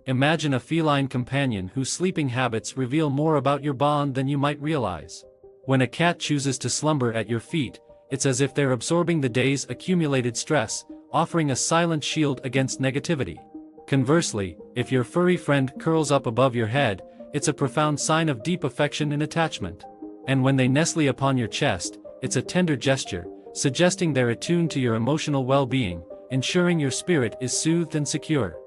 Imagine a feline companion whose sleeping habits reveal more about your bond than you might realize. When a cat chooses to slumber at your feet, it's as if they're absorbing the day's accumulated stress, offering a silent shield against negativity. Conversely, if your furry friend curls up above your head, it's a profound sign of deep affection and attachment. And when they nestle upon your chest, it's a tender gesture, suggesting they're attuned to your emotional well-being, ensuring your spirit is soothed and secure.